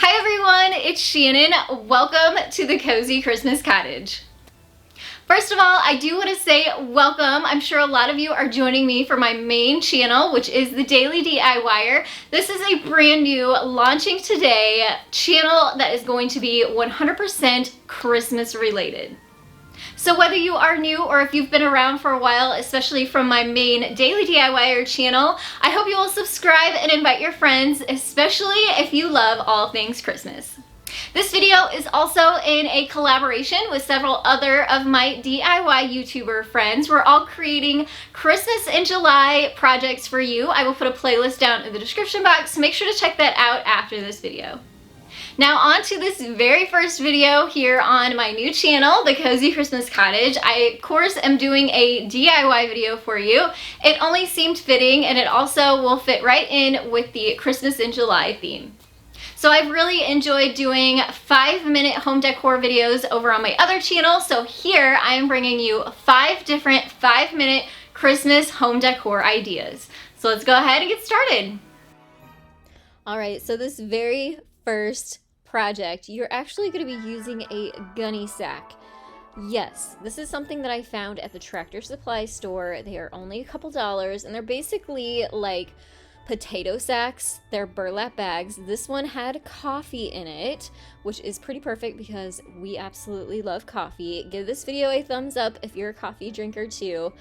Hi everyone, it's Shannon. Welcome to the Cozy Christmas Cottage. First of all, I do want to say welcome. I'm sure a lot of you are joining me for my main channel, which is the Daily DIYer. This is a brand new, launching today channel that is going to be 100% Christmas related. So whether you are new or if you've been around for a while, especially from my main Daily DIYer channel, I hope you will subscribe and invite your friends, especially if you love all things Christmas. This video is also in a collaboration with several other of my DIY YouTuber friends. We're all creating Christmas in July projects for you. I will put a playlist down in the description box, so make sure to check that out after this video. Now on to this very first video here on my new channel, The Cozy Christmas Cottage. I, of course, am doing a DIY video for you. It only seemed fitting, and it also will fit right in with the Christmas in July theme. So I've really enjoyed doing 5-minute home decor videos over on my other channel. So here I am bringing you 5 different 5-minute Christmas home decor ideas. So let's go ahead and get started. All right, so this very first project, you're actually going to be using a gunny sack. Yes, this is something that I found at the Tractor Supply store. They are only a couple dollars, and they're basically like potato sacks. They're burlap bags. This one had coffee in it, which is pretty perfect because we absolutely love coffee. Give this video a thumbs up if you're a coffee drinker too.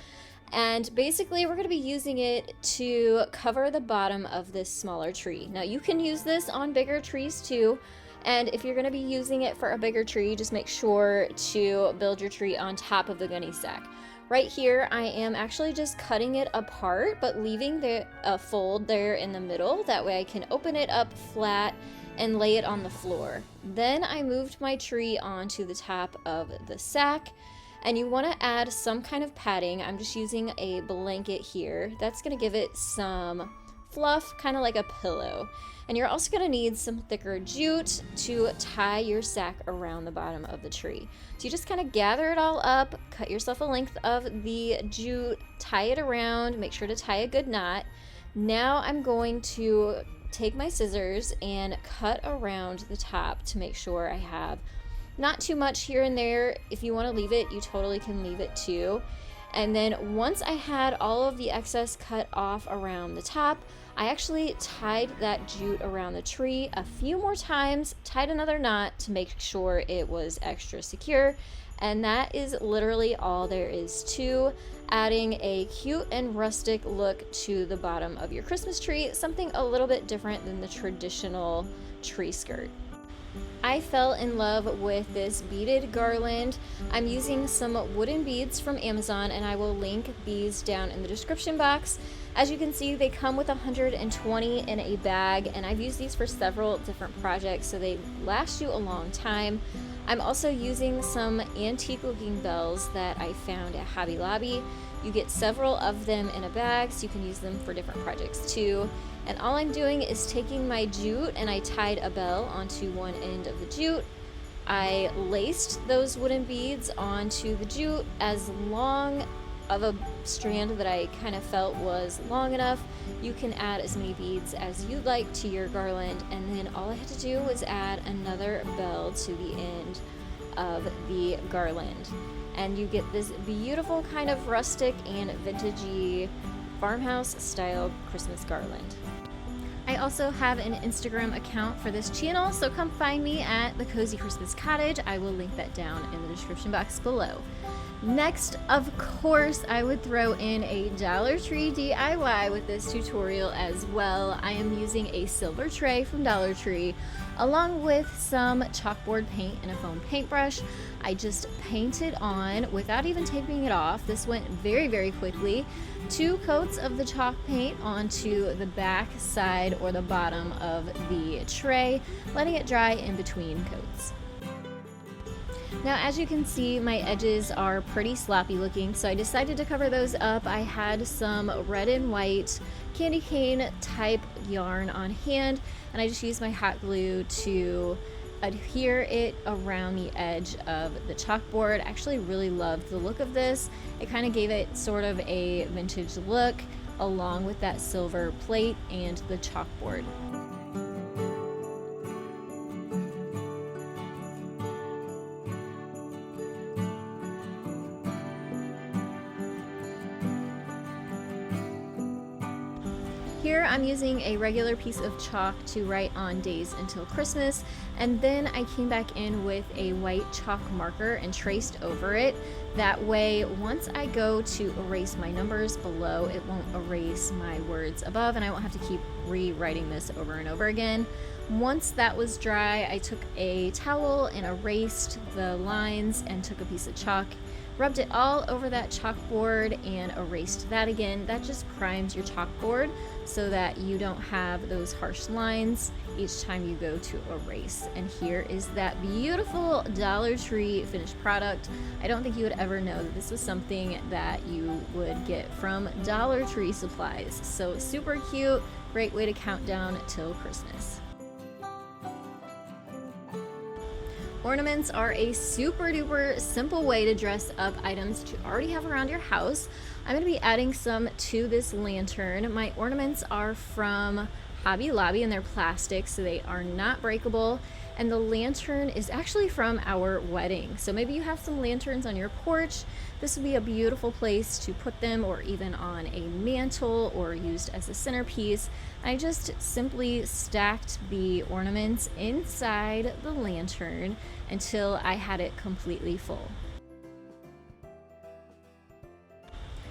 And basically we're going to be using it to cover the bottom of this smaller tree. Now you can use this on bigger trees too, and if you're going to be using it for a bigger tree, just make sure to build your tree on top of the gunny sack. Right here I am actually just cutting it apart, but leaving the fold there in the middle. That way I can open it up flat and lay it on the floor. Then I moved my tree onto the top of the sack. And you want to add some kind of padding. I'm just using a blanket here. That's going to give it some fluff, kind of like a pillow. And you're also going to need some thicker jute to tie your sack around the bottom of the tree. So you just kind of gather it all up, cut yourself a length of the jute, tie it around, make sure to tie a good knot. Now I'm going to take my scissors and cut around the top to make sure I have not too much here and there. If you want to leave it, you totally can leave it too. And then once I had all of the excess cut off around the top, I actually tied that jute around the tree a few more times, tied another knot to make sure it was extra secure. And that is literally all there is to adding a cute and rustic look to the bottom of your Christmas tree, something a little bit different than the traditional tree skirt. I fell in love with this beaded garland. I'm using some wooden beads from Amazon, and I will link these down in the description box. As you can see, they come with 120 in a bag, and I've used these for several different projects, so they last you a long time. I'm also using some antique looking bells that I found at Hobby Lobby. You get several of them in a bag, so you can use them for different projects too. And all I'm doing is taking my jute, and I tied a bell onto one end of the jute. I laced those wooden beads onto the jute as long of a strand that I kind of felt was long enough. You can add as many beads as you'd like to your garland, and then all I had to do was add another bell to the end of the garland. And you get this beautiful kind of rustic and vintagey farmhouse style Christmas garland. I also have an Instagram account for this channel, so come find me at The Cozy Christmas Cottage. I will link that down in the description box below. Next, of course, I would throw in a Dollar Tree DIY with this tutorial as well. I am using a silver tray from Dollar Tree along with some chalkboard paint and a foam paintbrush. I just painted on without even taping it off. This went very, very quickly. 2 coats of the chalk paint onto the back side or the bottom of the tray, letting it dry in between coats. Now, as you can see, my edges are pretty sloppy looking, so I decided to cover those up. I had some red and white candy cane type yarn on hand, and I just used my hot glue to adhere it around the edge of the chalkboard. I actually really loved the look of this. It kind of gave it sort of a vintage look along with that silver plate and the chalkboard. Here I'm using a regular piece of chalk to write on days until Christmas, and then I came back in with a white chalk marker and traced over it. That way, once I go to erase my numbers below, it won't erase my words above, and I won't have to keep rewriting this over and over again. Once that was dry, I took a towel and erased the lines and took a piece of chalk, rubbed it all over that chalkboard and erased that again. That just primes your chalkboard so that you don't have those harsh lines each time you go to erase. And here is that beautiful Dollar Tree finished product. I don't think you would ever know that this was something that you would get from Dollar Tree supplies. So super cute, great way to count down till Christmas. Ornaments are a super duper simple way to dress up items that you already have around your house. I'm going to be adding some to this lantern. My ornaments are from Hobby Lobby and they're plastic, so they are not breakable. And the lantern is actually from our wedding. So maybe you have some lanterns on your porch. This would be a beautiful place to put them, or even on a mantle or used as a centerpiece. I just simply stacked the ornaments inside the lantern until I had it completely full.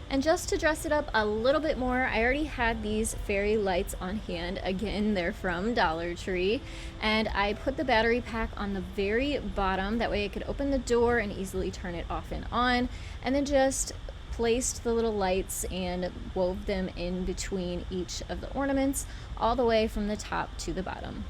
And just to dress it up a little bit more, I already had these fairy lights on hand. Again, they're from Dollar Tree. And I put the battery pack on the very bottom. That way I could open the door and easily turn it off and on. And then just placed the little lights and wove them in between each of the ornaments, all the way from the top to the bottom.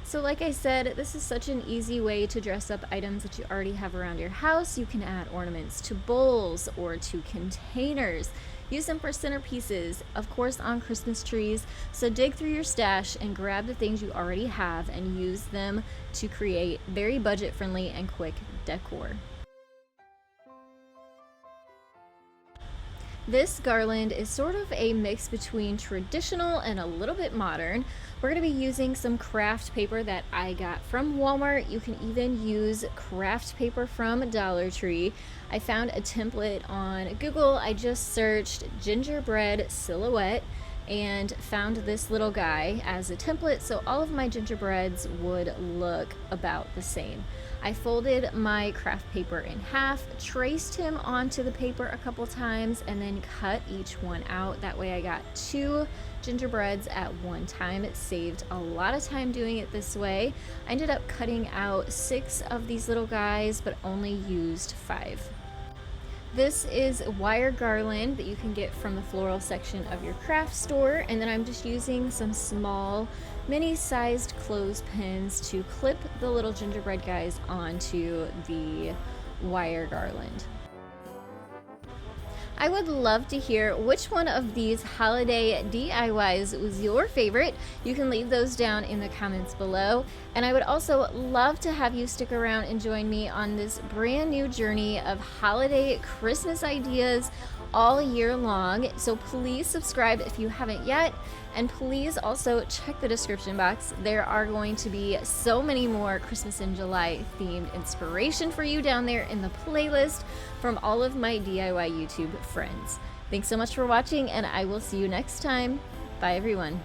So like I said, this is such an easy way to dress up items that you already have around your house. You can add ornaments to bowls or to containers. Use them for centerpieces, of course on Christmas trees. So dig through your stash and grab the things you already have and use them to create very budget-friendly and quick decor. This garland is sort of a mix between traditional and a little bit modern. We're going to be using some craft paper that I got from Walmart. You can even use craft paper from Dollar Tree. I found a template on Google. I just searched gingerbread silhouette and found this little guy as a template, so all of my gingerbreads would look about the same. I folded my craft paper in half, traced him onto the paper a couple times, and then cut each one out. That way I got 2 gingerbreads at one time. It saved a lot of time doing it this way. I ended up cutting out 6 of these little guys, but only used 5. This is wire garland that you can get from the floral section of your craft store, and then I'm just using some small mini-sized clothespins to clip the little gingerbread guys onto the wire garland. I would love to hear which one of these holiday DIYs was your favorite. You can leave those down in the comments below. And I would also love to have you stick around and join me on this brand new journey of holiday Christmas ideas all year long. So please subscribe if you haven't yet. And please also check the description box. There are going to be so many more Christmas in July themed inspiration for you down there in the playlist from all of my DIY YouTube friends. Thanks so much for watching, and I will see you next time. Bye everyone.